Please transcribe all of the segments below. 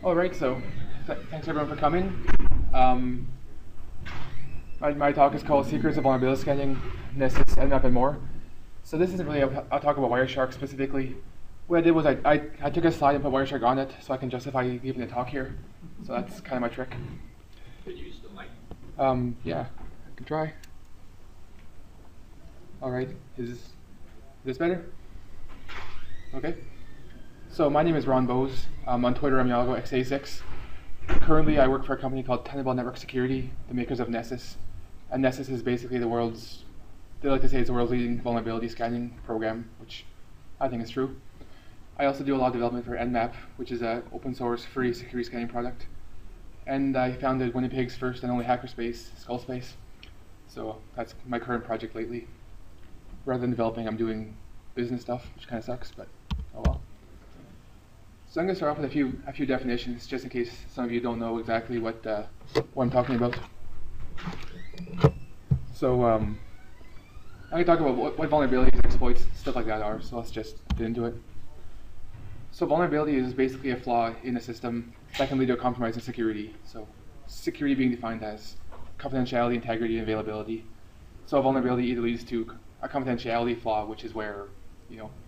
All right, so thanks everyone for coming. Um, my talk is called Secrets of Vulnerability Scanning, Nessus, Nmap, and more. So this isn't really, I'll talk about Wireshark specifically. What I did was I took a slide and put Wireshark on it so I can justify giving a talk here. So that's kind of my trick. Could you use the mic? Yeah, I can try. All right, is this better? Okay. So my name is Ron Bose. On Twitter, I'm YagoX86. Currently, I work for a company called Tenable Network Security, the makers of Nessus. And Nessus is basically they like to say it's the world's leading vulnerability scanning program, which I think is true. I also do a lot of development for Nmap, which is an open source free security scanning product. And I founded Winnipeg's first and only hackerspace, Skullspace. So that's my current project lately. Rather than developing, I'm doing business stuff, which kind of sucks, but oh well. So I'm going to start off with a few definitions, just in case some of you don't know exactly what I'm talking about. So I'm going to talk about what vulnerabilities, exploits, stuff like that are. So let's just get into it. So vulnerability is basically a flaw in a system that can lead to a compromise in security. So security being defined as confidentiality, integrity, and availability. So a vulnerability either leads to a confidentiality flaw, which is where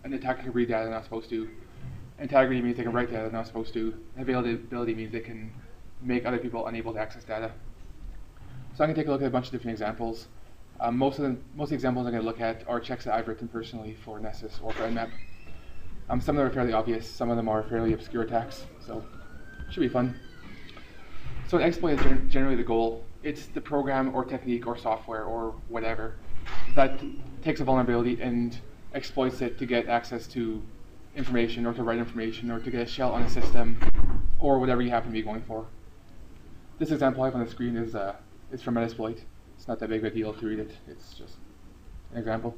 an attacker can read data they're not supposed to. Integrity means they can write data they're not supposed to. Availability means they can make other people unable to access data. So I'm going to take a look at a bunch of different examples. Most of the examples I'm going to look at are checks that I've written personally for Nessus or for Nmap. Some of them are fairly obvious, some of them are fairly obscure attacks, so it should be fun. So an exploit is generally the goal. It's the program or technique or software or whatever that takes a vulnerability and exploits it to get access to information or to write information or to get a shell on a system or whatever you happen to be going for. This example I have on the screen is from Metasploit. It's not that big of a deal to read it. It's just an example.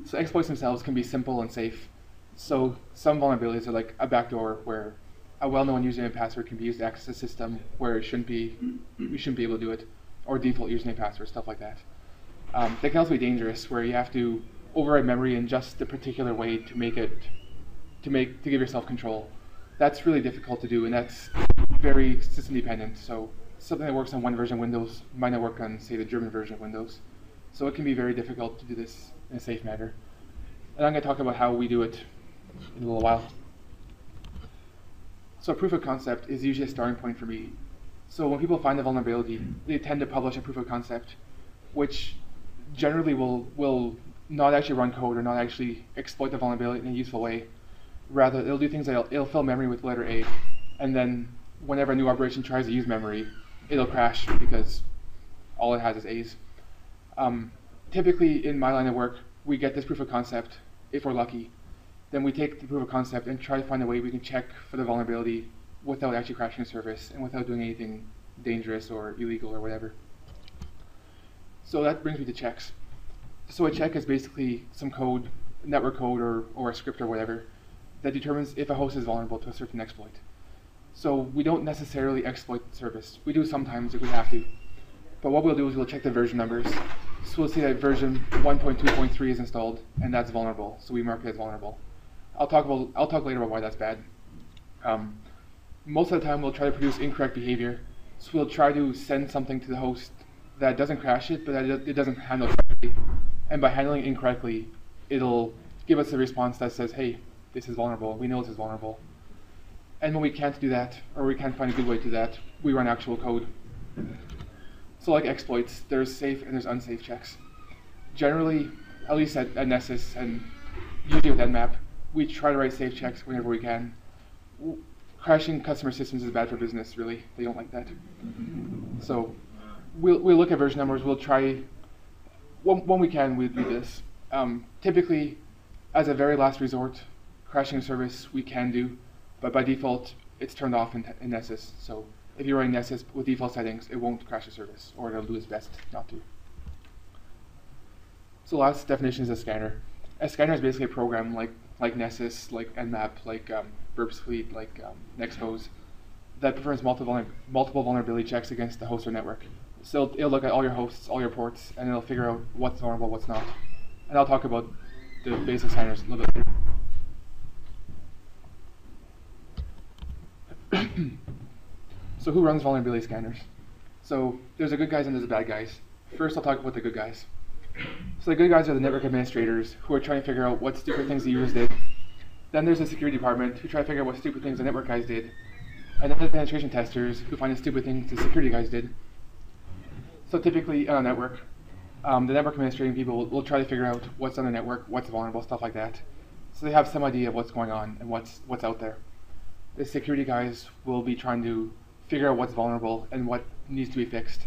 So exploits themselves can be simple and safe. So some vulnerabilities are like a backdoor where a well-known username and password can be used to access a system where we shouldn't be able to do it, or default username and password, stuff like that. They can also be dangerous where you have to override memory in just the particular way to give yourself control. That's really difficult to do, and that's very system dependent. So something that works on one version of Windows might not work on, say, the German version of Windows. So it can be very difficult to do this in a safe manner. And I'm going to talk about how we do it in a little while. So a proof of concept is usually a starting point for me. So when people find a vulnerability, they tend to publish a proof of concept, which generally will not actually run code or not actually exploit the vulnerability in a useful way. Rather, it'll do things like it'll fill memory with letter A, and then whenever a new operation tries to use memory, it'll crash because all it has is A's. Typically, in my line of work, we get this proof of concept, if we're lucky. Then we take the proof of concept and try to find a way we can check for the vulnerability without actually crashing a service and without doing anything dangerous or illegal or whatever. So that brings me to checks. So a check is basically some code, network code or a script or whatever, that determines if a host is vulnerable to a certain exploit. So we don't necessarily exploit the service. We do sometimes if we have to. But what we'll do is we'll check the version numbers. So we'll see that version 1.2.3 is installed, and that's vulnerable. So we mark it as vulnerable. I'll talk later about why that's bad. Most of the time, we'll try to produce incorrect behavior. So we'll try to send something to the host that doesn't crash it, but that it doesn't handle correctly. And by handling it incorrectly, it'll give us a response that says, hey, this is vulnerable. We know this is vulnerable. And when we can't do that, or we can't find a good way to do that, we run actual code. So like exploits, there's safe and there's unsafe checks. Generally, at least at Nessus and usually with Nmap, we try to write safe checks whenever we can. Crashing customer systems is bad for business, really. They don't like that. So we'll look at version numbers. We'll try, when we can, we'll do this. Typically, as a very last resort, crashing a service we can do, but by default, it's turned off in Nessus. So if you're running Nessus with default settings, it won't crash a service, or it'll do its best not to. So the last definition is a scanner. A scanner is basically a program like Nessus, like Nmap, like Burp Suite, like Nexpose, that performs multiple vulnerability checks against the host or network. So it'll look at all your hosts, all your ports, and it'll figure out what's vulnerable, what's not. And I'll talk about the basic scanners a little bit later. So who runs vulnerability scanners? So there's the good guys and there's the bad guys. First, I'll talk about the good guys. So the good guys are the network administrators who are trying to figure out what stupid things the users did. Then there's the security department who try to figure out what stupid things the network guys did. And then the penetration testers who find the stupid things the security guys did. So typically on a network, the network administrating people will try to figure out what's on the network, what's vulnerable, stuff like that. So they have some idea of what's going on and what's out there. The security guys will be trying to figure out what's vulnerable and what needs to be fixed.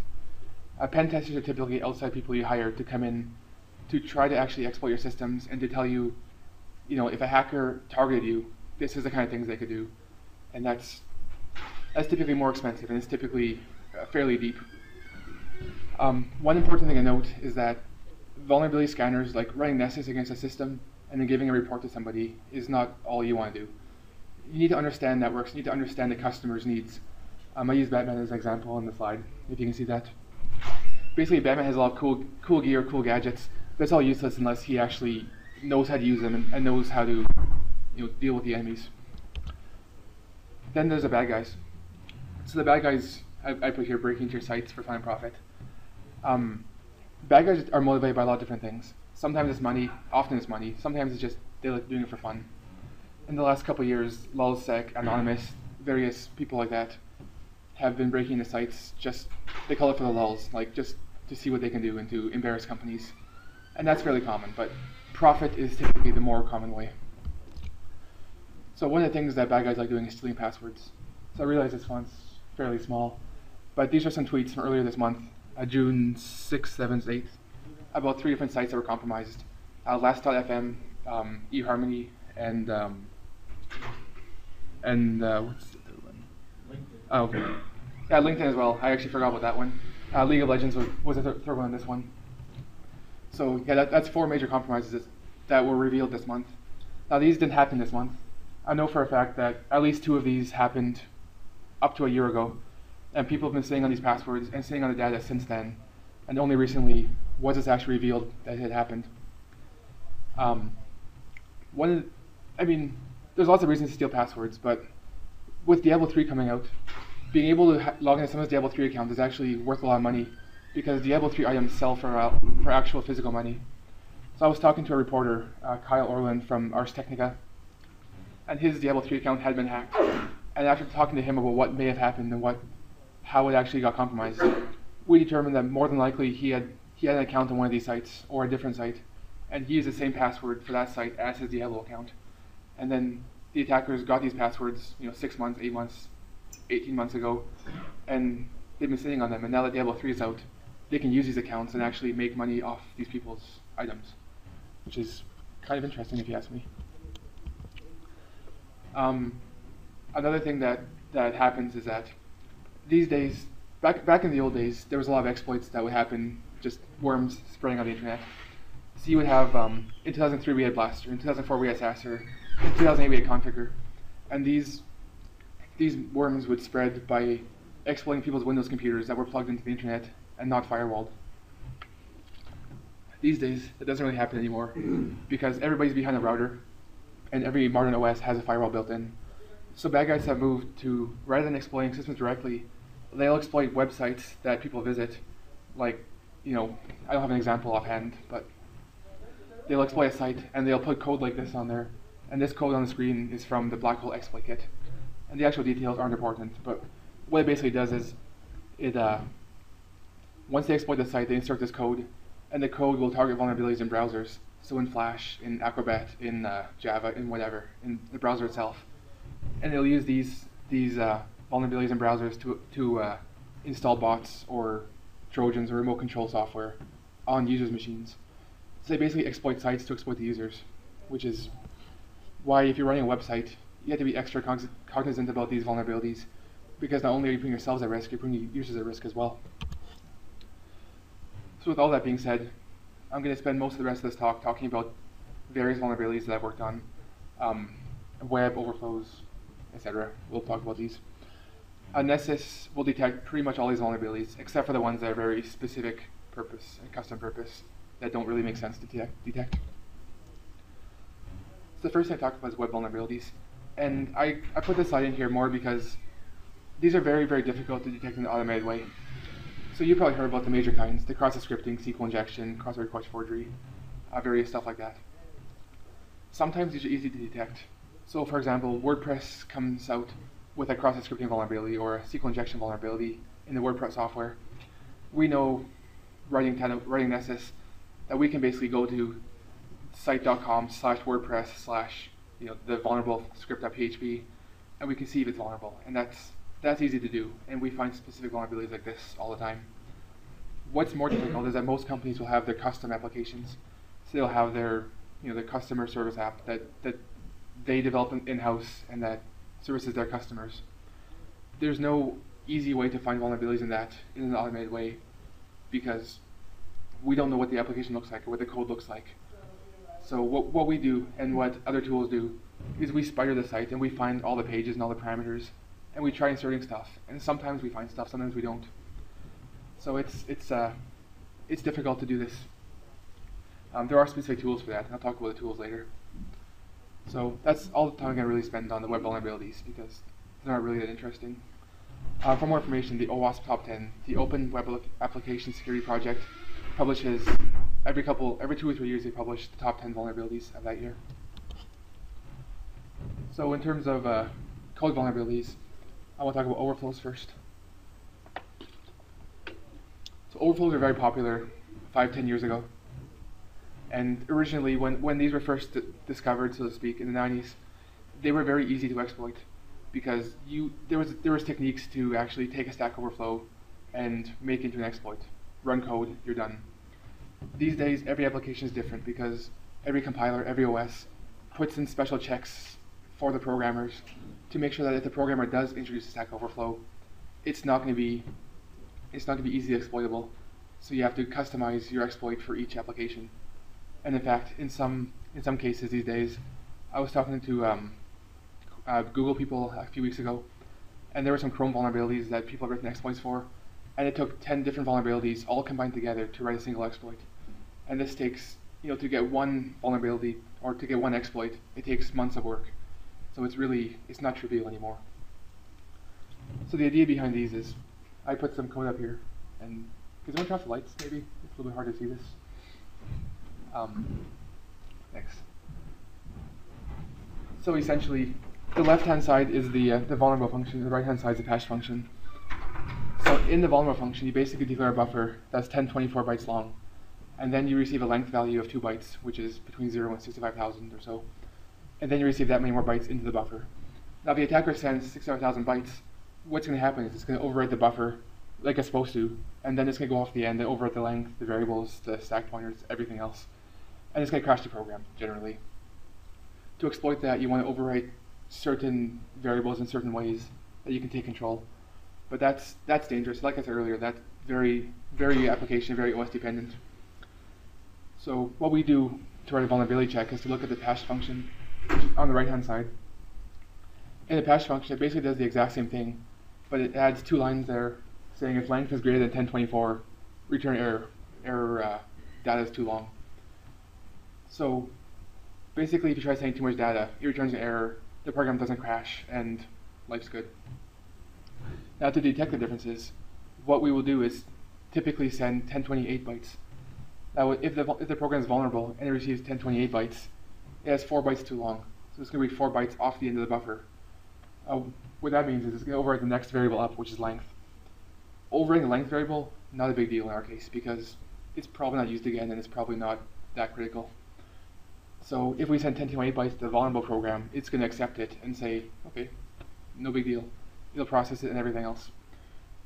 Pen testers are typically outside people you hire to come in to try to actually exploit your systems and to tell you, if a hacker targeted you, this is the kind of things they could do. And that's typically more expensive and it's typically fairly deep. One important thing to note is that vulnerability scanners, like running Nessus against a system and then giving a report to somebody, is not all you want to do. You need to understand networks, you need to understand the customer's needs. I use Batman as an example on the slide, if you can see that. Basically, Batman has a lot of cool gear, cool gadgets, but it's all useless unless he actually knows how to use them and knows how to deal with the enemies. Then there's the bad guys. So the bad guys, I put here, breaking into your sites for fun and profit. Bad guys are motivated by a lot of different things. Sometimes it's money, often it's money, sometimes it's just they like doing it for fun. In the last couple of years, LulzSec, Anonymous, various people like that have been breaking into sites they call it for the lulz, like just to see what they can do and to embarrass companies. And that's fairly common, but profit is typically the more common way. So one of the things that bad guys like doing is stealing passwords. So I realize this font's fairly small, but these are some tweets from earlier this month, June 6th, 7th, 8th, about 3 different sites that were compromised. Last.fm, eHarmony, and what's the third one? LinkedIn. Oh, okay. Yeah, LinkedIn as well. I actually forgot about that one. League of Legends was the third one on this one. So yeah, that's 4 major compromises that were revealed this month. Now these didn't happen this month. I know for a fact that at least 2 of these happened up to a year ago, and people have been sitting on these passwords and sitting on the data since then, and only recently was this actually revealed that it had happened. There's lots of reasons to steal passwords, but with Diablo 3 coming out, being able to log into someone's Diablo 3 account is actually worth a lot of money, because Diablo 3 items sell for actual physical money. So I was talking to a reporter, Kyle Orland from Ars Technica, and his Diablo 3 account had been hacked. And after talking to him about what may have happened and how it actually got compromised, we determined that more than likely he had an account on one of these sites or a different site, and he used the same password for that site as his Diablo account. And then the attackers got these passwords, 6 months, 8 months, 18 months ago, and they've been sitting on them. And now that Diablo 3 is out, they can use these accounts and actually make money off these people's items, which is kind of interesting if you ask me. Another thing that happens is that these days, back in the old days, there was a lot of exploits that would happen, just worms spreading on the internet. So you would have, in 2003 we had Blaster, in 2004 we had Sasser, in 2008 we had Configure, and these worms would spread by exploiting people's Windows computers that were plugged into the internet and not firewalled. These days, it doesn't really happen anymore because everybody's behind a router, and every modern OS has a firewall built in. So bad guys have moved to, rather than exploiting systems directly, they'll exploit websites that people visit. Like, I don't have an example offhand, but they'll exploit a site and they'll put code like this on there. And this code on the screen is from the Black Hole exploit kit. And the actual details aren't important, but what it basically does is, once they exploit the site, they insert this code, and the code will target vulnerabilities in browsers. So in Flash, in Acrobat, in Java, in whatever, in the browser itself. And they'll use these vulnerabilities in browsers to install bots or Trojans or remote control software on users' machines. So they basically exploit sites to exploit the users, which is why if you're running a website, you have to be extra cognizant about these vulnerabilities, because not only are you putting yourselves at risk, you're putting users at risk as well. So with all that being said, I'm going to spend most of the rest of this talk talking about various vulnerabilities that I've worked on, web, overflows, etc. We'll talk about these. Nessus will detect pretty much all these vulnerabilities, except for the ones that are very specific purpose and custom purpose that don't really make sense to detect. So the first thing I talk about is web vulnerabilities. And I put this slide in here more because These are very, very difficult to detect in an automated way. So you've probably heard about the major kinds, the cross-site scripting, SQL injection, cross-site request forgery, various stuff like that. Sometimes these are easy to detect. So for example, WordPress comes out with a cross-site scripting vulnerability or a SQL injection vulnerability in the WordPress software. We know, writing Nessus, that we can basically go to site.com/WordPress/ the vulnerable script.php, and we can see if it's vulnerable. And that's easy to do, and we find specific vulnerabilities like this all the time. What's more difficult is that most companies will have their custom applications. So they'll have their customer service app that they develop in-house and that services their customers. There's no easy way to find vulnerabilities in that in an automated way because we don't know what the application looks like or what the code looks like. So what we do and what other tools do is we spider the site and we find all the pages and all the parameters and we try inserting stuff. And sometimes we find stuff, sometimes we don't. So it's difficult to do this. There are specific tools for that, and I'll talk about the tools later. So that's all the time I'm going to really spend on the web vulnerabilities because they're not really that interesting. For more information, the OWASP Top 10, the Open Web Application Security Project, publishes every 2 or 3 years. They publish the top 10 vulnerabilities of that year. So in terms of code vulnerabilities, I want to talk about overflows first. So overflows are very popular 5-10 years ago. And originally, when these were first discovered, so to speak, in the 90s, they were very easy to exploit because there was techniques to actually take a Stack Overflow and make it into an exploit. Run code, you're done. These days, every application is different because every compiler, every OS puts in special checks for the programmers to make sure that if the programmer does introduce a Stack Overflow, it's not going to be easily exploitable. So you have to customize your exploit for each application. And in fact, in some cases these days, I was talking to Google people a few weeks ago, and there were some Chrome vulnerabilities that people have written exploits for, and it took 10 different vulnerabilities all combined together to write a single exploit. And this takes, to get one vulnerability or to get one exploit, it takes months of work. So it's not trivial anymore. So the idea behind these is, I put some code up here, and can someone turn off the lights? Maybe it's a little bit hard to see this. Thanks. So essentially, the left-hand side is the vulnerable function, the right-hand side is the patch function. So in the vulnerable function, you basically declare a buffer that's 1024 bytes long, and then you receive a length value of 2 bytes, which is between 0 and 65,000 or so, and then you receive that many more bytes into the buffer. Now, if the attacker sends 65,000 bytes, what's going to happen is it's going to overwrite the buffer like it's supposed to, and then it's going to go off the end and overwrite the length, the variables, the stack pointers, everything else. And it's going to crash the program, generally. To exploit that, you want to overwrite certain variables in certain ways that you can take control. But that's dangerous. Like I said earlier, that's very, very application, very OS dependent. So what we do to write a vulnerability check is to look at the patch function on the right-hand side. In the patch function, it basically does the exact same thing, but it adds 2 lines there saying if length is greater than 1024, return error data is too long. So basically, if you try sending too much data, it returns an error, the program doesn't crash, and life's good. Now, to detect the differences, what we will do is typically send 1028 bytes. Now, if the program is vulnerable and it receives 1028 bytes, it has 4 bytes too long. So it's going to be 4 bytes off the end of the buffer. What that means is it's going to overwrite the next variable up, which is length. Overwriting the length variable, not a big deal in our case, because it's probably not used again and it's probably not that critical. So if we send 1028 bytes to the vulnerable program, it's going to accept it and say, okay, no big deal. It'll process it and everything else.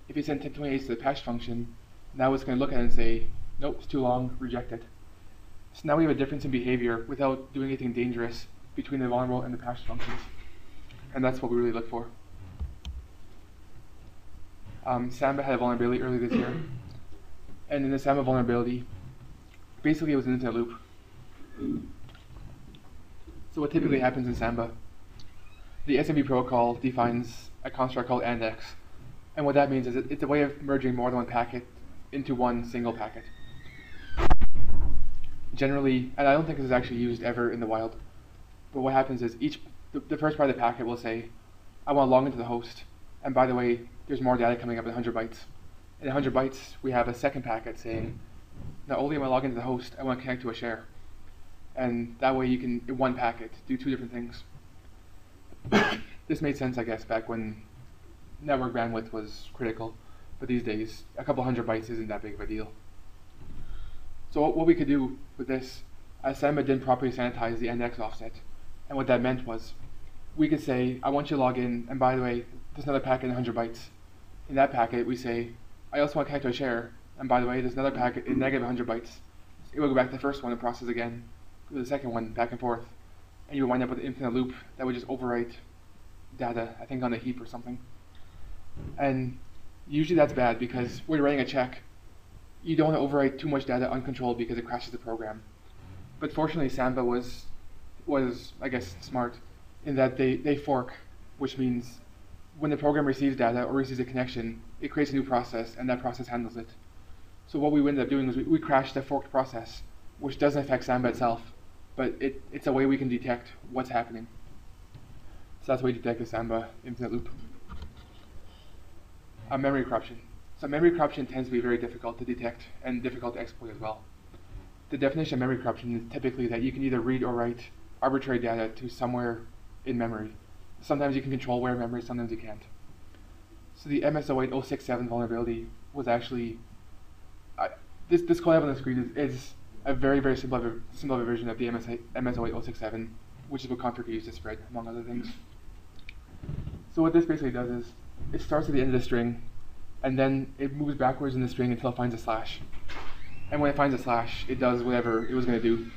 If you send 1028 to the patch function, now it's going to look at it and say, nope, it's too long, reject it. So now we have a difference in behavior without doing anything dangerous between the vulnerable and the patch functions. And that's what we really look for. Samba had a vulnerability earlier this year. And in the Samba vulnerability, basically it was an infinite loop. So what typically happens in Samba, the SMB protocol defines a construct called ANDX. And what that means is it's a way of merging more than one packet into one single packet. Generally, and I don't think this is actually used ever in the wild, but what happens is the first part of the packet will say, I want to log into the host, and by the way, there's more data coming up at 100 bytes. In 100 bytes, we have a second packet saying, not only am I logging into the host, I want to connect to a share. And that way you can, in one packet, do two different things. This made sense, I guess, back when network bandwidth was critical. But these days, a couple hundred bytes isn't that big of a deal. So what we could do with this, Samba didn't properly sanitize the index offset. And what that meant was, we could say, I want you to log in, and by the way, there's another packet in 100 bytes. In that packet, we say, I also want to connect to a share, and by the way, there's another packet in negative 100 bytes. It will go back to the first one and process again, go to the second one, back and forth, and you would wind up with an infinite loop that would just overwrite data, I think on the heap or something. And usually that's bad, because when you're writing a check, you don't want to overwrite too much data uncontrolled because it crashes the program. But fortunately, Samba was I guess, smart, in that they fork, which means when the program receives data or receives a connection, it creates a new process, and that process handles it. So what we ended up doing was we crashed the forked process, which doesn't affect Samba itself, but it's a way we can detect what's happening. So that's the way we detect the Samba infinite loop. Memory corruption. So memory corruption tends to be very difficult to detect and difficult to exploit as well. The definition of memory corruption is typically that you can either read or write arbitrary data to somewhere in memory. Sometimes you can control where in memory, sometimes you can't. So the MS08067 vulnerability was actually, this code I have on the screen is a very, very simple version of the MS08067, which is what config used to spread, among other things. So what this basically does is, it starts at the end of the string, and then it moves backwards in the string until it finds a slash. And when it finds a slash, it does whatever it was going to do.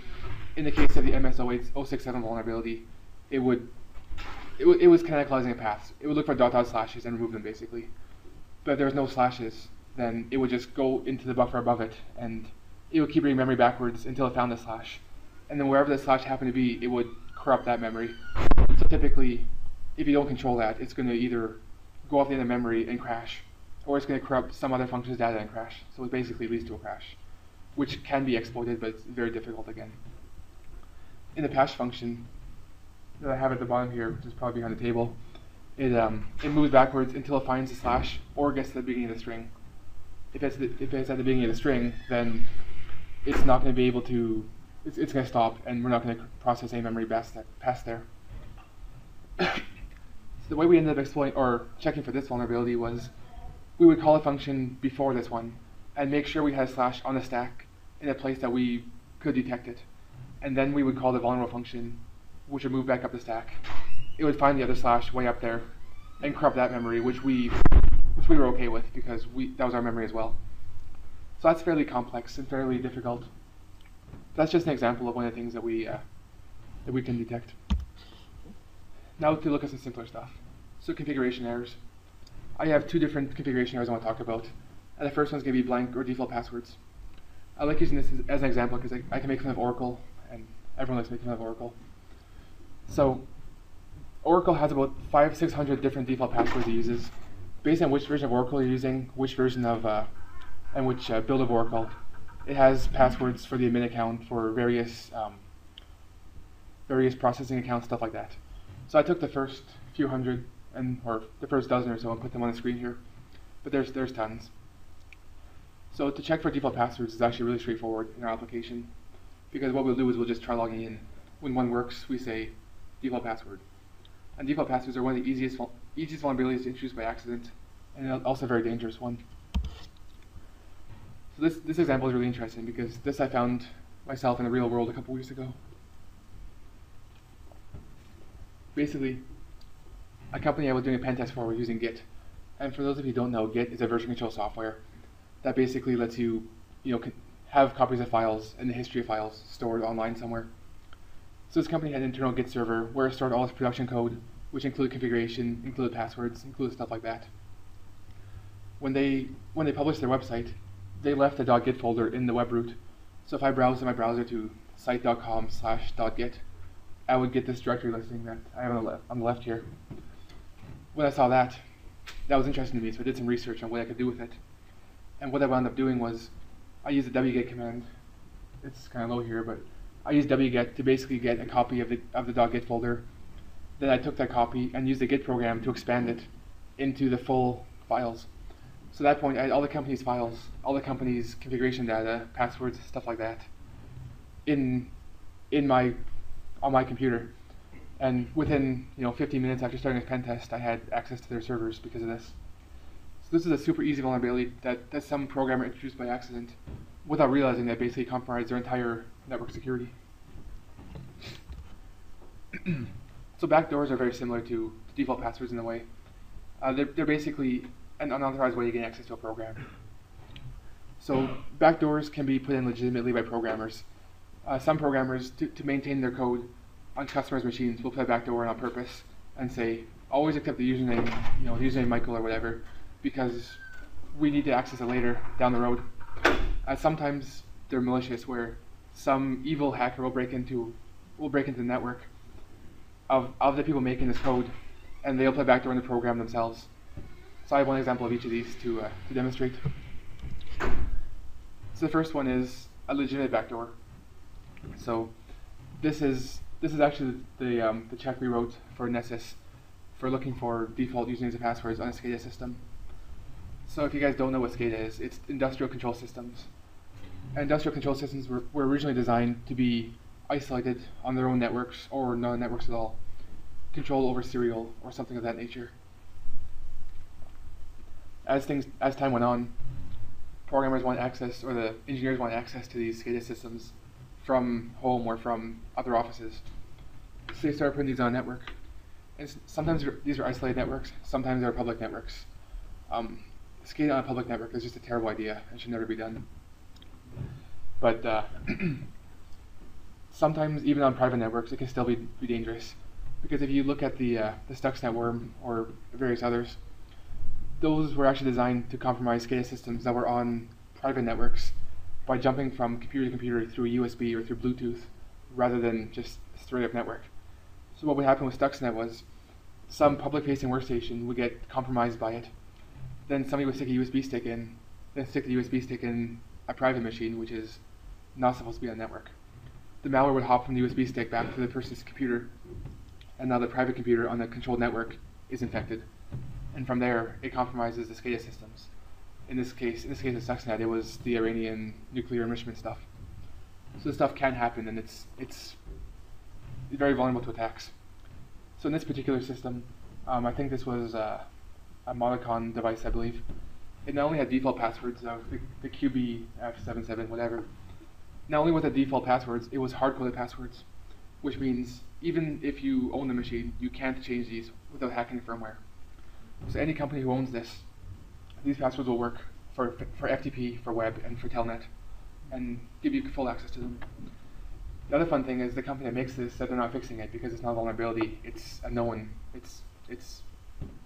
In the case of the MS08067 vulnerability, it was canonicalizing a path. It would look for dot slashes and remove them, basically. But if there was no slashes, then it would just go into the buffer above it, and it would keep reading memory backwards until it found the slash. And then wherever the slash happened to be, it would corrupt that memory. So typically, if you don't control that, it's going to either go off the end of memory and crash, or it's going to corrupt some other function's data and crash. So it basically leads to a crash, which can be exploited, but it's very difficult again. In the patch function that I have at the bottom here, which is probably behind the table, it moves backwards until it finds the slash or gets to the beginning of the string. If it's at the beginning of the string, then it's not going to be able to, it's going to stop, and we're not going to process any memory past there. So the way we ended up exploiting or checking for this vulnerability was we would call a function before this one and make sure we had a slash on the stack in a place that we could detect it. And then we would call the vulnerable function, which would move back up the stack. It would find the other slash way up there and corrupt that memory, which we were okay with because that was our memory as well. So that's fairly complex and fairly difficult. That's just an example of one of the things that we can detect. Now to look at some simpler stuff. So configuration errors. I have two different configuration errors I want to talk about. And the first one's going to be blank or default passwords. I like using this as an example because I can make fun of Oracle, and everyone likes making fun of Oracle. So Oracle has about 500-600 different default passwords it uses. Based on which version of Oracle you're using, which version of, and which build of Oracle, it has passwords for the admin account, for various processing accounts, stuff like that. So I took the first few hundred, or the first dozen or so, and put them on the screen here. But there's tons. So to check for default passwords is actually really straightforward in our application, because what we'll do is we'll just try logging in. When one works, we say default password. And default passwords are one of the easiest vulnerabilities to introduce by accident, and also a very dangerous one. So this example is really interesting because this I found myself in the real world a couple weeks ago. Basically, a company I was doing a pen test for was using Git. And for those of you who don't know, Git is a version control software that basically lets you, have copies of files and the history of files stored online somewhere. So this company had an internal Git server where it stored all its production code, which included configuration, included passwords, included stuff like that. When they published their website, they left the .git folder in the web root. So if I browse in my browser to site.com/.git, I would get this directory listing that I have on the left here. When I saw that was interesting to me, so I did some research on what I could do with it. And what I wound up doing was, I used the wget command. It's kind of low here, but I used wget to basically get a copy of the .git folder. Then I took that copy and used the Git program to expand it into the full files. So at that point, I had all the company's files, all the company's configuration data, passwords, stuff like that, on my computer. And within 15 minutes after starting this pen test, I had access to their servers because of this. So this is a super easy vulnerability that some programmer introduced by accident without realizing that basically compromised their entire network security. So backdoors are very similar to default passwords in a way. They're basically an unauthorized way to gain access to a program. So backdoors can be put in legitimately by programmers. Some programmers, to maintain their code on customers' machines, will put a backdoor in on purpose and say, always accept the username, the username Michael or whatever, because we need to access it later down the road. Sometimes they're malicious, where some evil hacker will break into the network of the people making this code, and they'll put a backdoor in the program themselves. So I have one example of each of these to demonstrate. So the first one is a legitimate backdoor. So this is actually the check we wrote for Nessus for looking for default usernames and passwords on a SCADA system. So if you guys don't know what SCADA is, it's industrial control systems. And industrial control systems were originally designed to be isolated on their own networks or no networks at all, controlled over serial or something of that nature. As time went on, programmers want access, or the engineers want access to these SCADA systems from home or from other offices. So they started putting these on a network. And sometimes these are isolated networks, sometimes they're public networks. SCADA on a public network is just a terrible idea and should never be done. But sometimes even on private networks, it can still be dangerous. Because if you look at the Stuxnet worm or various others, those were actually designed to compromise SCADA systems that were on private networks by jumping from computer to computer through a USB or through Bluetooth rather than just straight up network. So what would happen with Stuxnet was some public-facing workstation would get compromised by it. Then somebody would stick a USB stick in, then stick the USB stick in a private machine, which is not supposed to be on a network. The malware would hop from the USB stick back to the person's computer, and now the private computer on the controlled network is infected. And from there, it compromises the SCADA systems. In this case of Stuxnet, it was the Iranian nuclear enrichment stuff. So this stuff can happen, and it's very vulnerable to attacks. So in this particular system, I think this was a Monocon device, I believe. It not only had default passwords of the QBF77, whatever. Not only was it default passwords, it was hard-coded passwords, which means even if you own the machine, you can't change these without hacking the firmware. So any company who owns this, these passwords will work for FTP, for web, and for telnet, and give you full access to them. The other fun thing is the company that makes this said they're not fixing it because it's not a vulnerability. It's a known. It's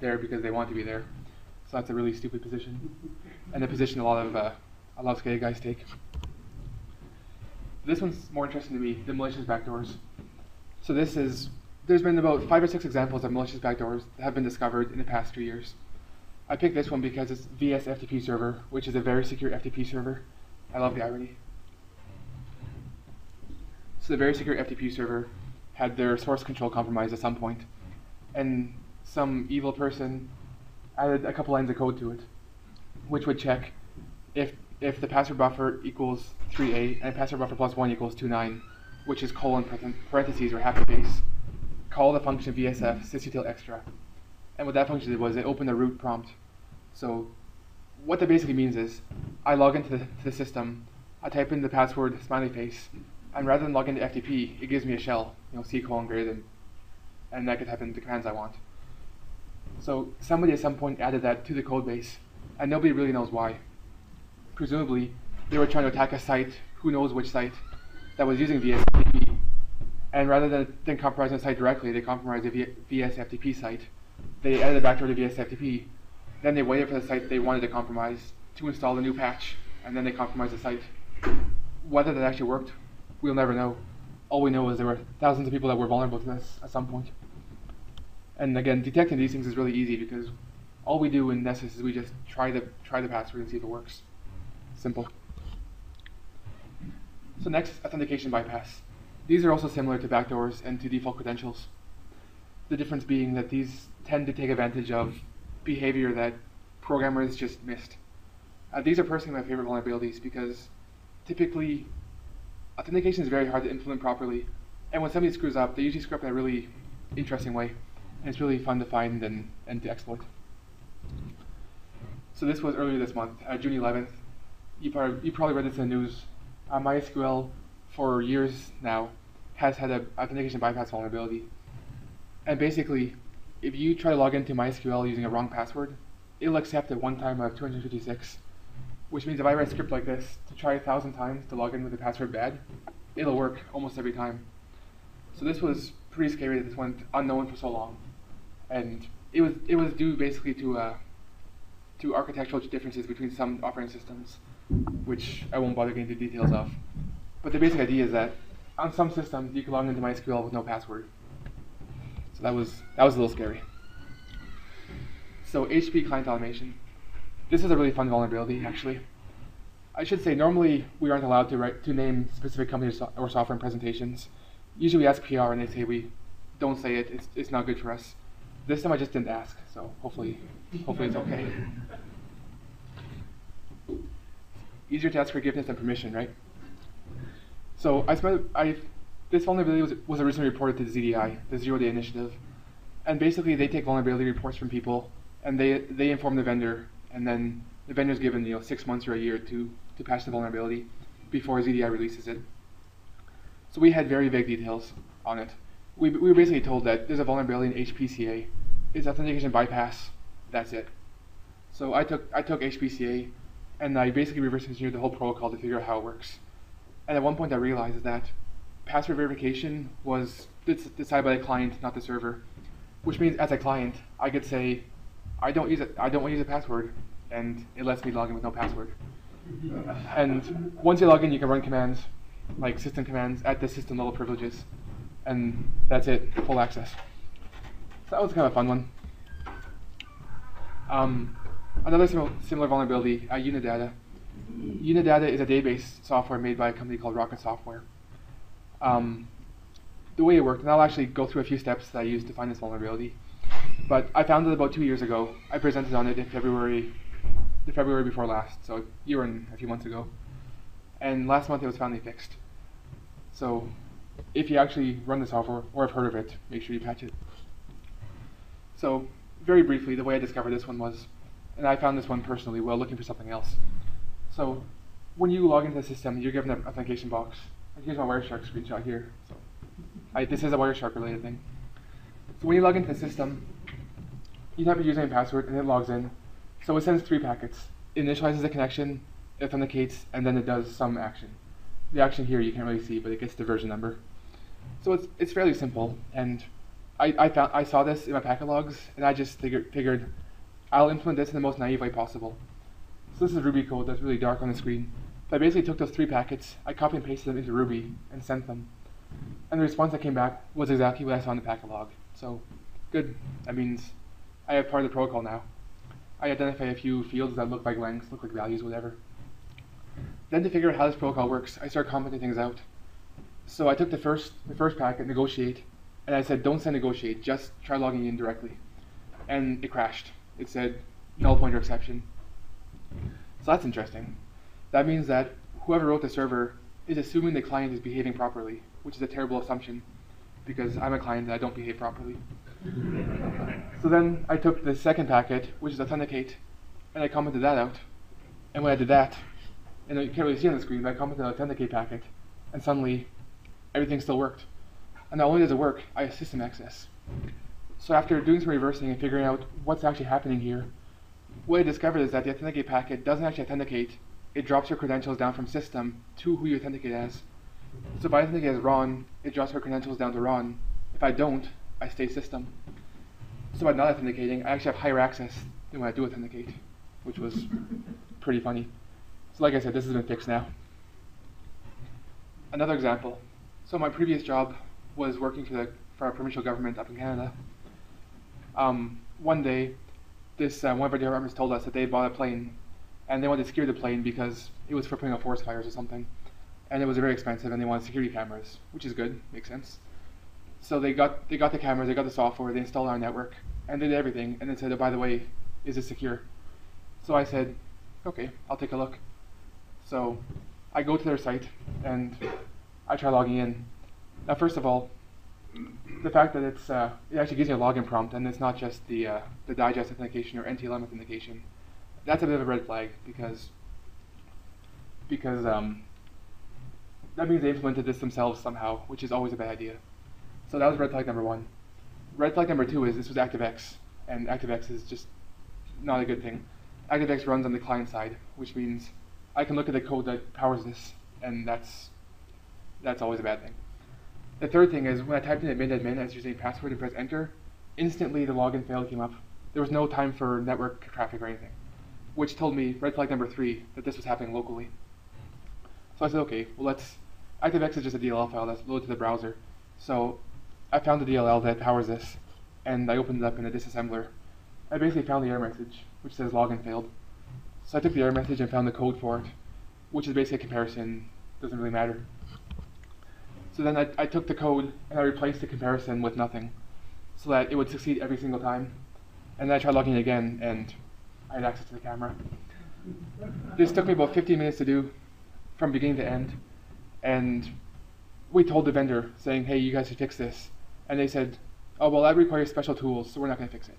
there because they want to be there. So that's a really stupid position, and a position a lot of SCADA guys take. This one's more interesting to me, the malicious backdoors. So there's been about 5 or 6 examples of malicious backdoors that have been discovered in the past 2 years. I picked this one because it's VS FTP server, which is a very secure FTP server. I love the irony. So the very secure FTP server had their source control compromised at some point, and some evil person added a couple lines of code to it, which would check if the password buffer equals 3A and password buffer plus 1 equals 29, which is colon parentheses or happy face, call the function VSF sysutil extra. And what that function did was it opened a root prompt. So what that basically means is I log into the system, I type in the password smiley face, and rather than log into FTP, it gives me a shell, C colon greater than, and I can type in the commands I want. So somebody at some point added that to the code base, and nobody really knows why. Presumably, they were trying to attack a site, who knows which site, that was using VSFTP. And rather than compromising the site directly, they compromised the VSFTP site. They added a backdoor to VSFTP. Then they waited for the site they wanted to compromise to install the new patch, and then they compromised the site. Whether that actually worked, we'll never know. All we know is there were thousands of people that were vulnerable to this at some point. And again, detecting these things is really easy because all we do in Nessus is we just try the password and see if it works. Simple. So next, authentication bypass. These are also similar to backdoors and to default credentials. The difference being that these tend to take advantage of behavior that programmers just missed. These are personally my favorite vulnerabilities because typically authentication is very hard to implement properly, and when somebody screws up, they usually screw up in a really interesting way, and it's really fun to find and to exploit. So this was earlier this month, June 11th. You probably read this in the news. MySQL, for years now, has had an authentication bypass vulnerability. And basically, if you try to log into MySQL using a wrong password, it'll accept it one time out of 256, which means if I write a script like this to try 1,000 times to log in with the password bad, it'll work almost every time. So this was pretty scary that this went unknown for so long. And it was due basically to architectural differences between some operating systems, which I won't bother getting into details of. But the basic idea is that on some systems you can log into MySQL with no password. So that was a little scary. So HTTP client automation. This is a really fun vulnerability, actually. I should say normally we aren't allowed to name specific companies or software in presentations. Usually we ask PR and they say we don't say it. It's not good for us. This time I just didn't ask, so hopefully it's okay. Easier to ask forgiveness than permission, right? So this vulnerability was originally reported to the ZDI, the Zero Day Initiative, and basically they take vulnerability reports from people and they inform the vendor, and then the vendor's given 6 months or a year to patch the vulnerability before ZDI releases it. So we had very vague details on it. We were basically told that there's a vulnerability in HPCA. It's authentication bypass. That's it. So I took HPCA and I basically reverse engineered the whole protocol to figure out how it works. And at one point I realized that password verification was decided by the client, not the server, which means as a client I could say I don't want to use a password, and it lets me log in with no password. And once you log in, you can run commands like system commands at the system level privileges, and that's it, full access. So that was kind of a fun one. Another similar vulnerability, Unidata. Unidata is a database software made by a company called Rocket Software. The way it worked, and I'll actually go through a few steps that I used to find this vulnerability, but I found it about 2 years ago. I presented on it in the February before last, so a year and a few months ago. And last month it was finally fixed. So if you actually run the software or have heard of it, make sure you patch it. So very briefly, the way I discovered this one was, and I found this one personally while looking for something else. So when you log into the system, you're given an authentication box. Like here's my Wireshark screenshot here. So this is a Wireshark related thing. So when you log into the system, you type your username and password and it logs in. So it sends 3 packets. It initializes the connection, it authenticates, and then it does some action. The action here you can't really see, but it gets the version number. So it's fairly simple, and I saw this in my packet logs, and I just figured I'll implement this in the most naive way possible. So this is Ruby code that's really dark on the screen. So I basically took those 3 packets, I copy and pasted them into Ruby and sent them. And the response that came back was exactly what I saw in the packet log. So good. That means I have part of the protocol now. I identify a few fields that look like lengths, look like values, whatever. Then to figure out how this protocol works, I start commenting things out. So I took the first packet, negotiate, and I said, don't send negotiate, just try logging in directly. And it crashed. It said, null pointer exception. So that's interesting. That means that whoever wrote the server is assuming the client is behaving properly, which is a terrible assumption, because I'm a client and I don't behave properly. So then I took the second packet, which is authenticate, and I commented that out. And when I did that, and you can't really see on the screen, but I commented the authenticate packet, and suddenly everything still worked. And not only does it work, I have system access. So after doing some reversing and figuring out what's actually happening here, what I discovered is that the authenticate packet doesn't actually authenticate. It drops your credentials down from system to who you authenticate as. So if I authenticate as Ron, it drops her credentials down to Ron. If I don't, I stay system. So by not authenticating, I actually have higher access than when I do authenticate, which was pretty funny. So like I said, this has been fixed now. Another example. So my previous job was working for our provincial government up in Canada. One day, one of our departments told us that they bought a plane, and they wanted to secure the plane because it was for putting out forest fires or something. And it was very expensive, and they wanted security cameras, which is good, makes sense. So they got the cameras, they got the software, they installed our network, and they did everything, and then said, oh, by the way, is this secure? So I said, okay, I'll take a look. So I go to their site and I try logging in. Now, first of all, the fact that it actually gives you a login prompt and it's not just the digest authentication or NTLM authentication, that's a bit of a red flag because that means they implemented this themselves somehow, which is always a bad idea. So that was red flag number 1. Red flag number 2 is this was ActiveX, and ActiveX is just not a good thing. ActiveX runs on the client side, which means I can look at the code that powers this, and that's always a bad thing. The third thing is when I typed in admin as username password and press enter, instantly the login failed came up. There was no time for network traffic or anything, which told me, red flag number 3, that this was happening locally. So I said, okay, well ActiveX is just a DLL file that's loaded to the browser. So I found the DLL that powers this, and I opened it up in a disassembler. I basically found the error message, which says login failed. So I took the error message and found the code for it, which is basically a comparison, doesn't really matter. So then I took the code and I replaced the comparison with nothing, so that it would succeed every single time. And then I tried logging in again, and I had access to the camera. This took me about 15 minutes to do, from beginning to end. And we told the vendor, saying, hey, you guys should fix this. And they said, oh, well, that requires special tools, so we're not going to fix it.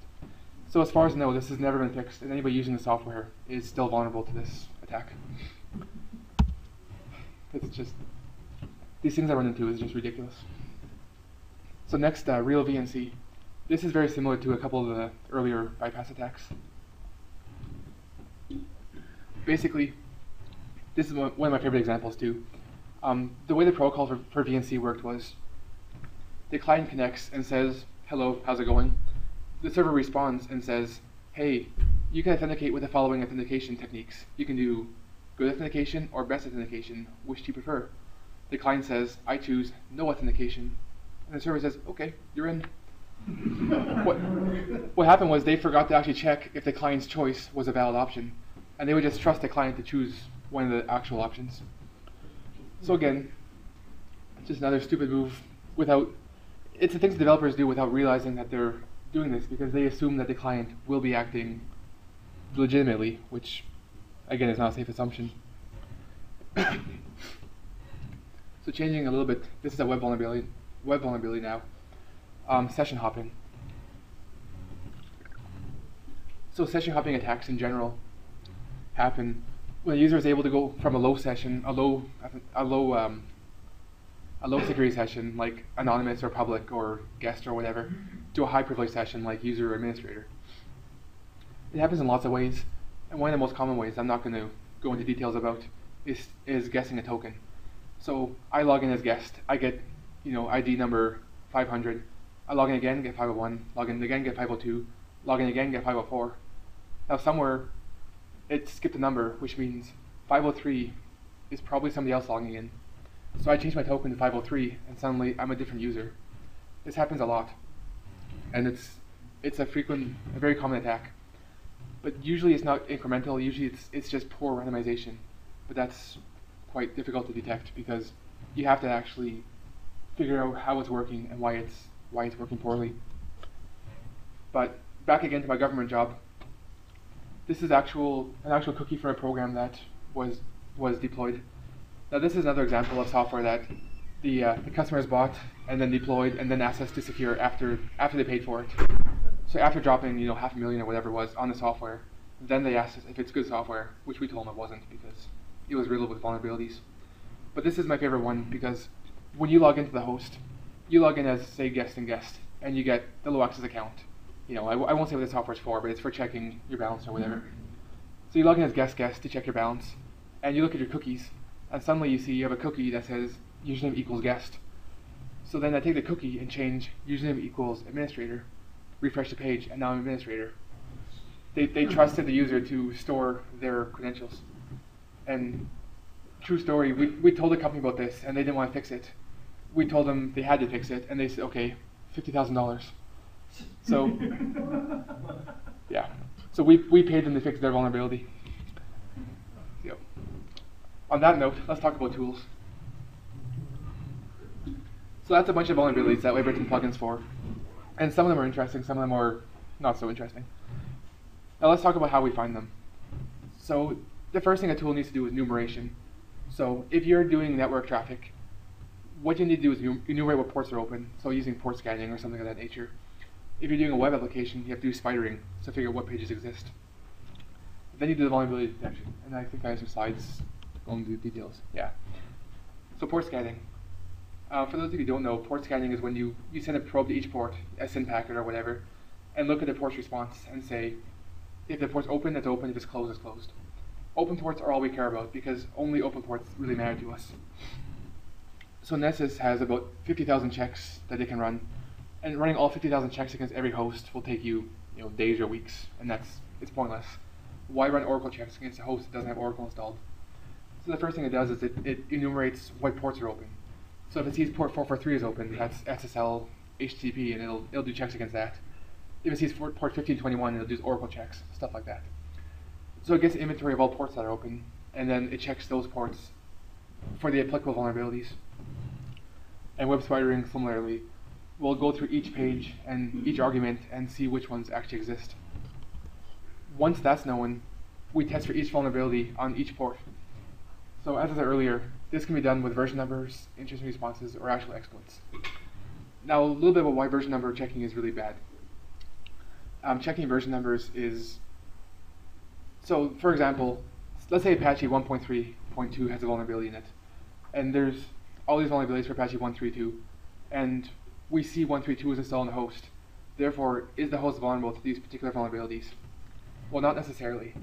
So as far as I know, this has never been fixed, and anybody using the software is still vulnerable to this attack. It's just, these things I run into is just ridiculous. So next, RealVNC. This is very similar to a couple of the earlier bypass attacks. Basically, this is one of my favorite examples too. The way the protocol for VNC worked was the client connects and says, hello, how's it going? The server responds and says, hey, you can authenticate with the following authentication techniques. You can do good authentication or best authentication. Which do you prefer? The client says, I choose no authentication. And the server says, okay, you're in. What happened was they forgot to actually check if the client's choice was a valid option. And they would just trust the client to choose one of the actual options. So again, just another stupid move it's the things developers do without realizing that they're doing this because they assume that the client will be acting legitimately, which again is not a safe assumption. So changing a little bit, this is a web vulnerability now. Session hopping. So session hopping attacks in general happen when a user is able to go from a low security session like anonymous or public or guest or whatever to a high privilege session like user or administrator. It happens in lots of ways, and one of the most common ways I'm not going to go into details about is guessing a token. So I log in as guest, I get ID number 500, I log in again, get 501, log in again, get 502, log in again, get 504. Now somewhere it skipped a number, which means 503 is probably somebody else logging in. So I change my token to 503, and suddenly I'm a different user. This happens a lot, and it's a very common attack. But usually it's not incremental. Usually it's just poor randomization. But that's quite difficult to detect because you have to actually figure out how it's working and why it's working poorly. But back again to my government job. This is an actual cookie for a program that was deployed. Now this is another example of software that the customers bought and then deployed and then asked us to secure after they paid for it. So after dropping $500,000 or whatever it was on the software, then they asked us if it's good software, which we told them it wasn't because it was riddled with vulnerabilities. But this is my favorite one because when you log into the host, you log in as say guest, and you get the low access account. I won't say what the software is for, but it's for checking your balance or whatever. So you log in as guest to check your balance, and you look at your cookies, and suddenly you see you have a cookie that says username equals guest. So then I take the cookie and change username equals administrator, refresh the page, and now I'm administrator. They trusted the user to store their credentials. And true story, we told the company about this, and they didn't want to fix it. We told them they had to fix it, and they said, okay, $50,000. So, yeah. So we paid them to fix their vulnerability. Yep. On that note, let's talk about tools. So that's a bunch of vulnerabilities that we've written plugins for. And some of them are interesting, some of them are not so interesting. Now let's talk about how we find them. So the first thing a tool needs to do is enumeration. So if you're doing network traffic, what you need to do is enumerate what ports are open, so using port scanning or something of that nature. If you're doing a web application, you have to do spidering, so figure out what pages exist. Then you do the vulnerability detection, and I think I have some slides going into the details. Yeah. So port scanning. For those of you who don't know, port scanning is when you send a probe to each port, a SYN packet or whatever, and look at the port's response and say, if the port's open, it's open, if it's closed, it's closed. Open ports are all we care about because only open ports really matter to us. So Nessus has about 50,000 checks that it can run, and running all 50,000 checks against every host will take you, days or weeks, and it's pointless. Why run Oracle checks against a host that doesn't have Oracle installed? So the first thing it does is it enumerates what ports are open. So if it sees port 443 is open, that's SSL, HTTP, and it'll do checks against that. If it sees port 1521, it'll do Oracle checks, stuff like that. So it gets an inventory of all ports that are open, and then it checks those ports for the applicable vulnerabilities. And web spidering, similarly, will go through each page and each argument and see which ones actually exist. Once that's known, we test for each vulnerability on each port. So as I said earlier, this can be done with version numbers, interesting responses, or actual exploits. Now a little bit about why version number checking is really bad. Checking version numbers is, so for example, let's say Apache 1.3.2 has a vulnerability in it, and there's all these vulnerabilities for Apache 1.3.2, and we see 1.3.2 is installed on the host. Therefore, is the host vulnerable to these particular vulnerabilities? Well, not necessarily.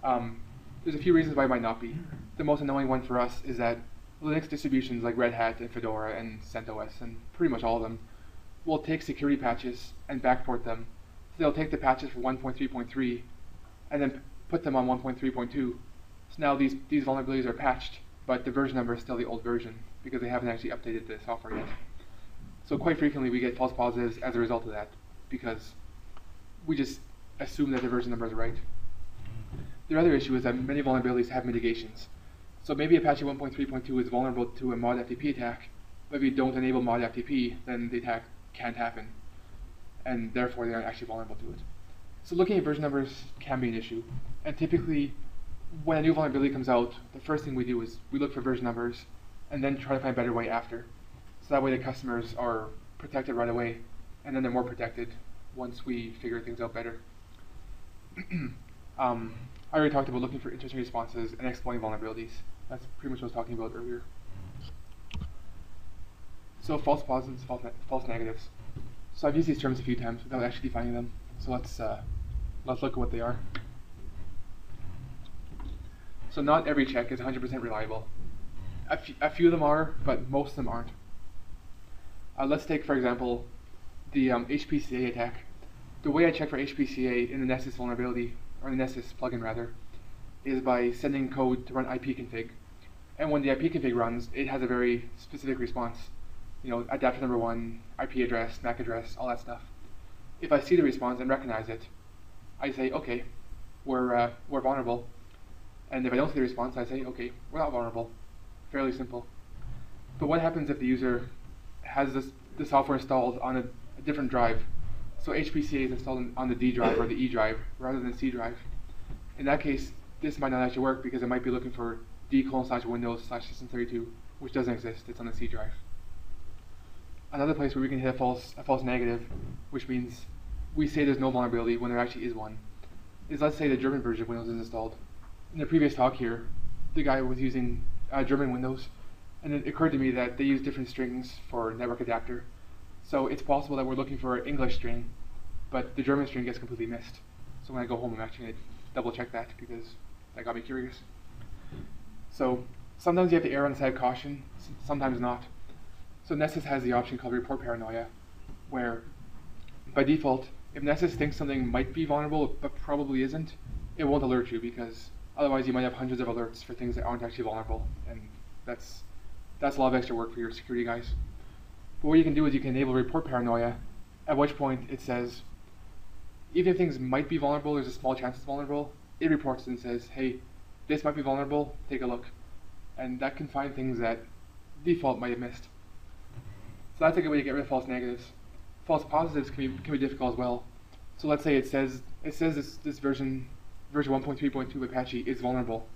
There's a few reasons why it might not be. The most annoying one for us is that Linux distributions like Red Hat and Fedora and CentOS, and pretty much all of them, will take security patches and backport them. So they'll take the patches for 1.3.3 and then put them on 1.3.2. So now these vulnerabilities are patched, but the version number is still the old version because they haven't actually updated the software yet. So quite frequently we get false positives as a result of that because we just assume that the version numbers are right. The other issue is that many vulnerabilities have mitigations. So maybe Apache 1.3.2 is vulnerable to a mod FTP attack, but if you don't enable mod FTP, then the attack can't happen, and therefore they aren't actually vulnerable to it. So looking at version numbers can be an issue, and typically when a new vulnerability comes out, the first thing we do is we look for version numbers and then try to find a better way after. So that way the customers are protected right away, and then they're more protected once we figure things out better. I already talked about looking for interesting responses and exploiting vulnerabilities. That's pretty much what I was talking about earlier. So false positives, false negatives. So I've used these terms a few times without actually defining them. So let's look at what they are. So not every check is 100% reliable. A few of them are, but most of them aren't. Let's take, for example, the HPCA attack. The way I check for HPCA in the Nessus vulnerability, or the Nessus plugin rather, is by sending code to run ipconfig. And when the ipconfig runs, it has a very specific response. Adapter number 1, IP address, MAC address, all that stuff. If I see the response and recognize it, I say, okay, we're vulnerable. And if I don't see the response, I say, okay, we're not vulnerable. Fairly simple. But what happens if the user has the software installed on a different drive? So HPCA is installed on the D drive or the E drive rather than C drive. In that case, this might not actually work because it might be looking for d:/Windows/System32, which doesn't exist. It's on the C drive. Another place where we can hit a false negative, which means we say there's no vulnerability when there actually is one, is let's say the German version of Windows is installed. In the previous talk here, the guy was using German Windows, and it occurred to me that they use different strings for network adapter. So it's possible that we're looking for an English string, but the German string gets completely missed. So when I go home, I'm actually going to double check that because that got me curious. So sometimes you have to err on the side of caution, sometimes not. So Nessus has the option called report paranoia, where by default, if Nessus thinks something might be vulnerable but probably isn't, it won't alert you because otherwise you might have hundreds of alerts for things that aren't actually vulnerable, and that's a lot of extra work for your security guys. But what you can do is you can enable report paranoia, at which point it says, even if things might be vulnerable, there's a small chance it's vulnerable, it reports and says, hey, this might be vulnerable, take a look. And that can find things that default might have missed. So that's a good way to get rid of false negatives. False positives can be difficult as well. So let's say it says it says this version 1.3.2 of Apache is vulnerable.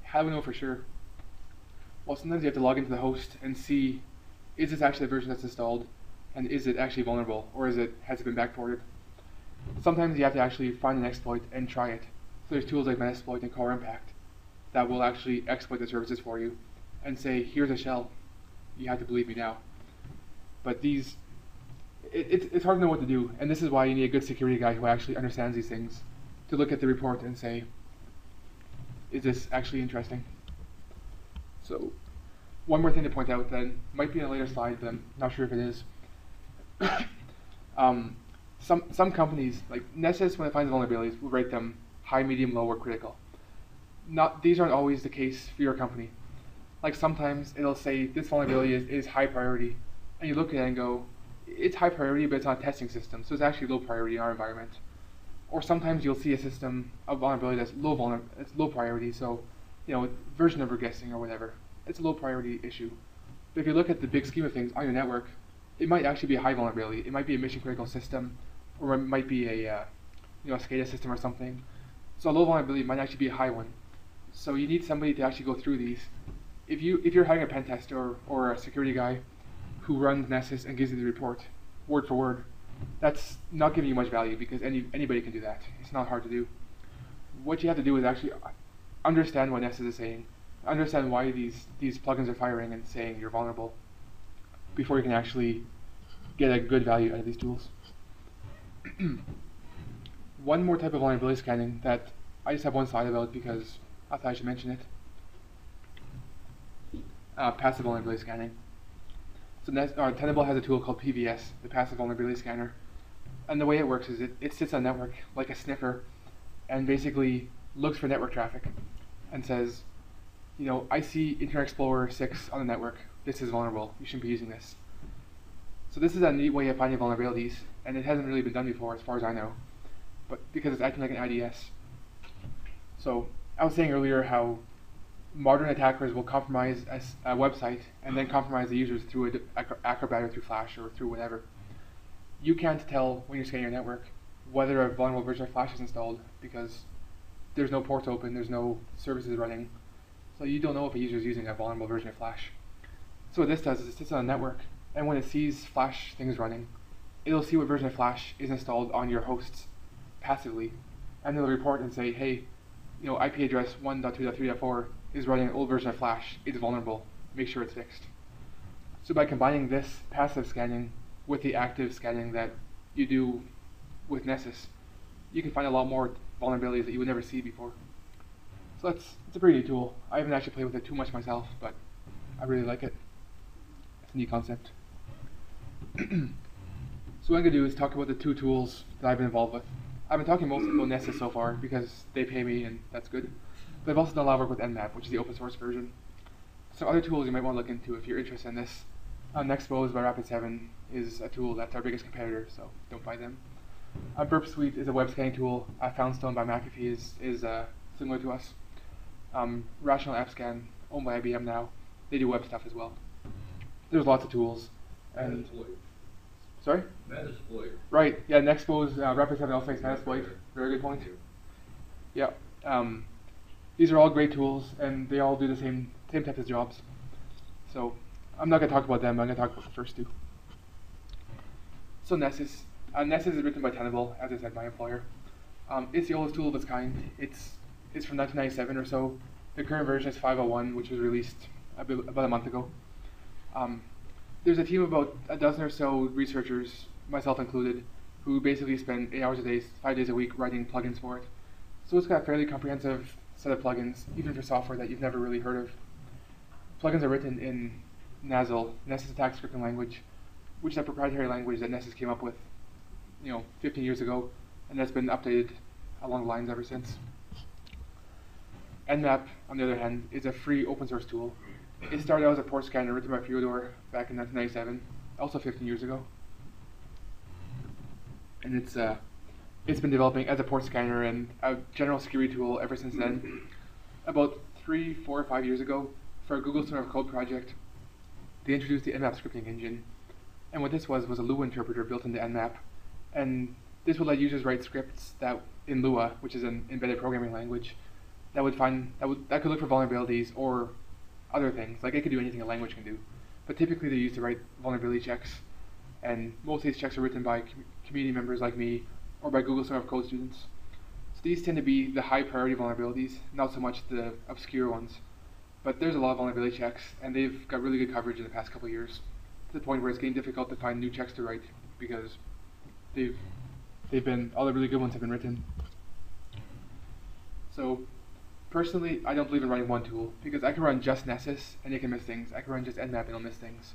How do we know for sure? Well, sometimes you have to log into the host and see, is this actually the version that's installed, and is it actually vulnerable, or has it been backported? Sometimes you have to actually find an exploit and try it. So there's tools like Metasploit and Core Impact that will actually exploit the services for you and say, here's a shell. You have to believe me now. But it's hard to know what to do, and this is why you need a good security guy who actually understands these things to look at the report and say, is this actually interesting? So one more thing to point out that might be in a later slide, but I'm not sure if it is. Some companies, like Nessus, when it finds vulnerabilities, will rate them high, medium, low, or critical. These aren't always the case for your company. Like sometimes it'll say this vulnerability is high priority, and you look at it and go, it's high priority, but it's on a testing system, so it's actually low priority in our environment. Or sometimes you'll see a system of vulnerability that's low priority, so version number guessing or whatever. It's a low priority issue. But if you look at the big scheme of things on your network, it might actually be a high vulnerability. It might be a mission critical system, or it might be a SCADA system or something. So a low vulnerability might actually be a high one. So you need somebody to actually go through these. If you're hiring a pen tester or a security guy who runs Nessus and gives you the report word for word, that's not giving you much value because anybody can do that. It's not hard to do. What you have to do is actually understand what Nessus is saying, understand why these plugins are firing and saying you're vulnerable before you can actually get a good value out of these tools. One more type of vulnerability scanning that I just have one slide about because I thought I should mention it. Passive vulnerability scanning. So Tenable has a tool called PVS, the Passive Vulnerability Scanner. And the way it works is it sits on a network like a sniffer and basically looks for network traffic and says, I see Internet Explorer 6 on the network. This is vulnerable. You shouldn't be using this. So this is a neat way of finding vulnerabilities, and it hasn't really been done before as far as I know, but because it's acting like an IDS. So I was saying earlier how modern attackers will compromise a website and then compromise the users through Acrobat or through Flash or through whatever. You can't tell when you're scanning your network whether a vulnerable version of Flash is installed because there's no ports open, there's no services running, so you don't know if a user is using a vulnerable version of Flash. So what this does is it sits on a network, and when it sees Flash things running, it'll see what version of Flash is installed on your hosts passively, and it'll report and say, hey, IP address 1.2.3.4 is running an old version of Flash. It's vulnerable. Make sure it's fixed. So by combining this passive scanning with the active scanning that you do with Nessus, you can find a lot more vulnerabilities that you would never see before. So it's a pretty neat tool. I haven't actually played with it too much myself, but I really like it. It's a neat concept. So what I'm going to do is talk about the two tools that I've been involved with. I've been talking mostly about Nessus so far because they pay me and that's good. But I've also done a lot of work with Nmap, which is the open source version. So other tools you might want to look into if you're interested in this. Nexpose by Rapid7 is a tool that's our biggest competitor, so don't buy them. Burp Suite is a web scanning tool. Foundstone by McAfee is similar to us. Rational App Scan, owned by IBM now, they do web stuff as well. There's lots of tools. And sorry? Metasploit. Right, yeah, Nexpose, Rapid7 also makes Metasploit. Very good point. Yeah. These are all great tools, and they all do the same type of jobs. So I'm not going to talk about them, I'm going to talk about the first two. So Nessus. Nessus is written by Tenable, as I said, my employer. It's the oldest tool of its kind. It's from 1997 or so. The current version is 5.01, which was released about a month ago. There's a team of about a dozen or so researchers, myself included, who basically spend 8 hours a day, 5 days a week, writing plugins for it. So it's got a fairly comprehensive set of plugins, even for software that you've never really heard of. Plugins are written in Nazzle, Nessus Attack Scripting Language, which is a proprietary language that Nessus came up with 15 years ago, and that's been updated along the lines ever since. Nmap, on the other hand, is a free open source tool. It started out as a port scanner written by Fyodor back in 1997, also 15 years ago. And it's been developing as a port scanner and a general security tool ever since then. About 3, 4, or 5 years ago, for a Google Center of Code project, they introduced the Nmap scripting engine. And what this was a Lua interpreter built into Nmap. And this would let users write scripts that in Lua, which is an embedded programming language, that could look for vulnerabilities or other things. Like it could do anything a language can do, but typically they're used to write vulnerability checks, and most of these checks are written by community members like me or by Google Summer of Code students. So these tend to be the high priority vulnerabilities, not so much the obscure ones. But there's a lot of vulnerability checks, and they've got really good coverage in the past couple of years, to the point where it's getting difficult to find new checks to write because all the really good ones have been written. So personally, I don't believe in running one tool because I can run just Nessus and it can miss things. I can run just Nmap and it'll miss things.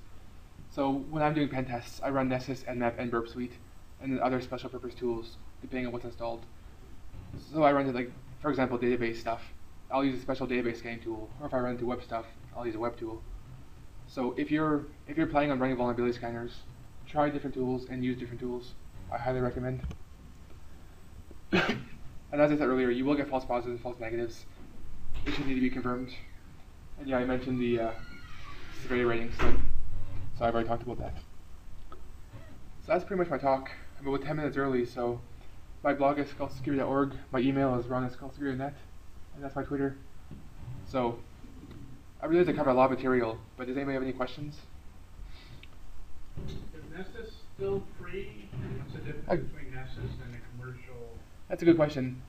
So when I'm doing pen tests, I run Nessus, Nmap, and Burp Suite, and then other special purpose tools depending on what's installed. So I run into, like, for example, database stuff. I'll use a special database scanning tool, or if I run into web stuff, I'll use a web tool. So if you're planning on running vulnerability scanners, try different tools and use different tools. I highly recommend. And as I said earlier, you will get false positives and false negatives. It should need to be confirmed. And yeah, I mentioned the severity ratings, so I've already talked about that. So that's pretty much my talk. I'm about 10 minutes early, so my blog is skullsecurity.org, my email is ron@skullsecurity.net, and that's my Twitter. So I realize I covered a lot of material, but does anybody have any questions? Is Nessus still free? What's the difference between Nessus and a commercial? That's a good question.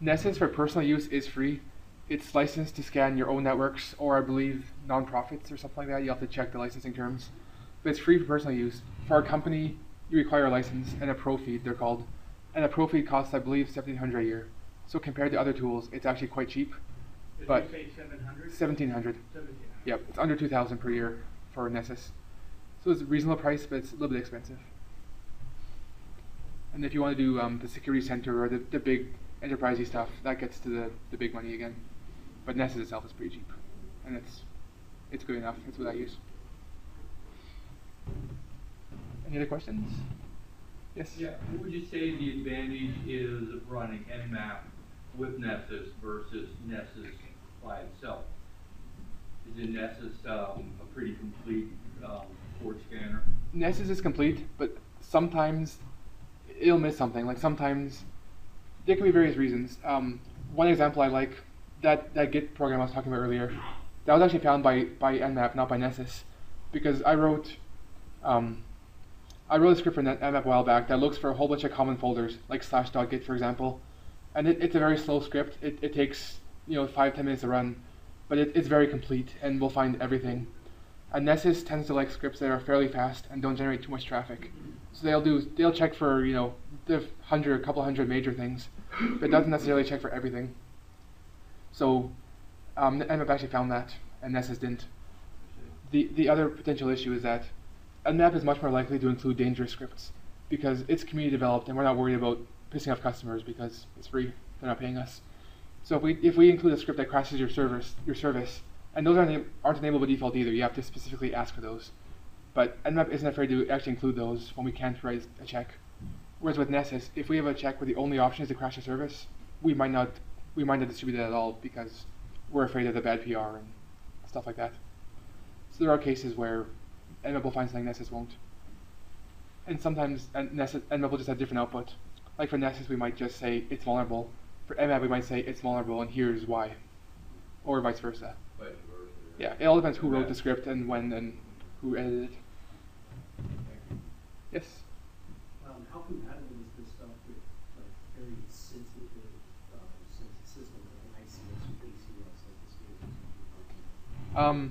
Nessus for personal use is free. It's licensed to scan your own networks, or I believe nonprofits or something like that. You have to check the licensing terms. But it's free for personal use. For our company, you require a license and a pro feed, they're called. And a pro feed costs, I believe, $1,700 a year. So compared to other tools, it's actually quite cheap. Did But you say 700? 1,700. 1,700. Yep, it's under $2,000 per year for Nessus. So it's a reasonable price, but it's a little bit expensive. And if you want to do the security center or the big enterprisey stuff, that gets to the big money again. But Nessus itself is pretty cheap, and it's good enough. It's what I use. Any other questions? Yes? Yeah, what would you say the advantage is of running Nmap with Nessus versus Nessus by itself? Is Nessus a pretty complete port scanner? Nessus is complete, but sometimes it'll miss something. Like sometimes there can be various reasons. One example I like, that Git program I was talking about earlier, that was actually found by Nmap, not by Nessus, because I wrote a script for Nmap a while back that looks for a whole bunch of common folders, like /.git, for example, and it's a very slow script. It takes 5-10 minutes to run, but it's very complete and will find everything. And Nessus tends to like scripts that are fairly fast and don't generate too much traffic. So they'll check for the couple hundred major things, but it doesn't necessarily check for everything. So Nmap actually found that, and Nessus didn't. The other potential issue is that Nmap is much more likely to include dangerous scripts because it's community developed, and we're not worried about pissing off customers because it's free; they're not paying us. So if we include a script that crashes your service, and those aren't enabled by default either, you have to specifically ask for those. But Nmap isn't afraid to actually include those when we can't write a check. Whereas with Nessus, if we have a check where the only option is to crash a service, we might not distribute it at all because we're afraid of the bad PR and stuff like that. So there are cases where Nmap will find something Nessus won't. And sometimes Nmap will just have different output. Like for Nessus, we might just say it's vulnerable. For Nmap, we might say it's vulnerable and here's why. Or vice versa. Vice versa. Yeah, it all depends who wrote the script and when and who edited it. Yes? How compatible is this stuff with very sensitive systems like ICS or ACS like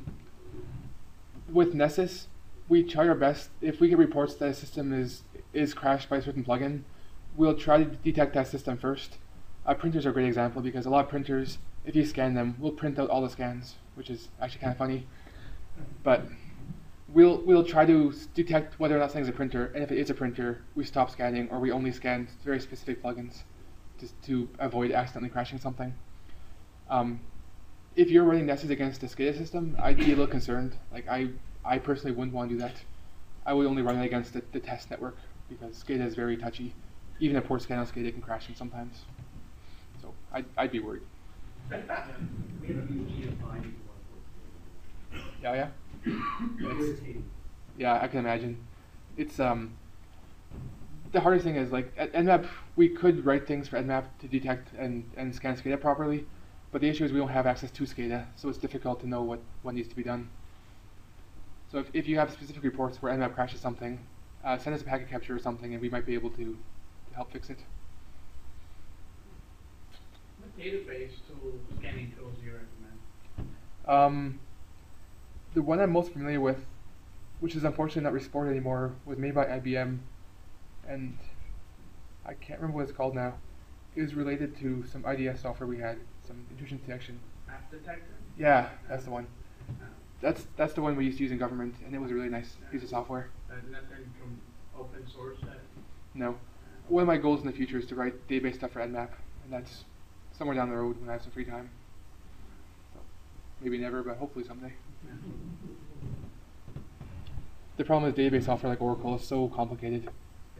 this? With Nessus, we try our best. If we get reports that a system is crashed by a certain plugin, we'll try to detect that system first. Printers are a great example because a lot of printers, if you scan them, will print out all the scans, which is actually kind of funny. But we'll try to detect whether or not something's a printer, and if it is a printer, we stop scanning or we only scan very specific plugins just to avoid accidentally crashing something. If you're running Nessus against a SCADA system, I'd be a little concerned. Like I personally wouldn't want to do that. I would only run it against the test network because SCADA is very touchy. Even a port scan on SCADA can crash them sometimes. So I'd be worried. We have a huge EFI. Yeah. Yeah, I can imagine. It's the hardest thing is, like, at Nmap, we could write things for Nmap to detect and scan SCADA properly, but the issue is we don't have access to SCADA, so it's difficult to know what needs to be done. So if you have specific reports where Nmap crashes something, send us a packet capture or something, and we might be able to help fix it. What database scanning tools do you recommend? The one I'm most familiar with, which is unfortunately not supported anymore, was made by IBM, and I can't remember what it's called now. It was related to some IDS software we had, some intrusion detection. App Detector? Yeah, that's the one. That's the one we used to use in government, and it was a really nice piece of software. Nothing from open source? No. One of my goals in the future is to write database stuff for Nmap, and that's somewhere down the road when I have some free time. So maybe never, but hopefully someday. The problem is database software like Oracle is so complicated.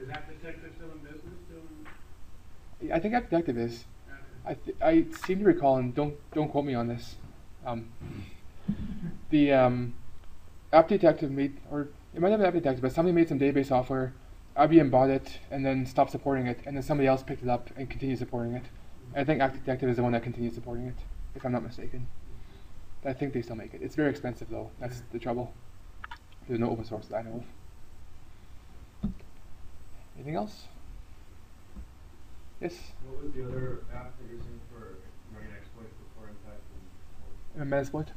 Is App Detector still in business? I think App Detective is. I seem to recall, and don't quote me on this. The App Detective made, or it might have been App Detective, but somebody made some database software. IBM bought it and then stopped supporting it, and then somebody else picked it up and continued supporting it. I think App Detective is the one that continues supporting it, if I'm not mistaken. I think they still make it. It's very expensive though. That's the trouble. There's no open source that I know of. Anything else? Yes? What was the other app that you're using for running exploits before Impact? Metasploit.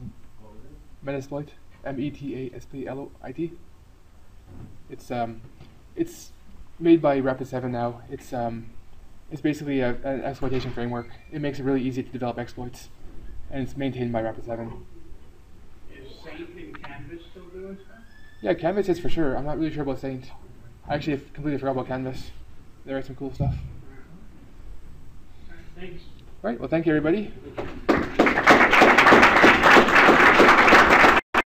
What was it? Metasploit. Metasploit. It's made by Rapid7 now. It's basically an exploitation framework. It makes it really easy to develop exploits, and it's maintained by Rapid7. Is Saint and Canvas still doing stuff? Yeah, Canvas is for sure. I'm not really sure about Saint. I actually completely forgot about Canvas. There are some cool stuff. Thanks. Right. Well, thank you, everybody.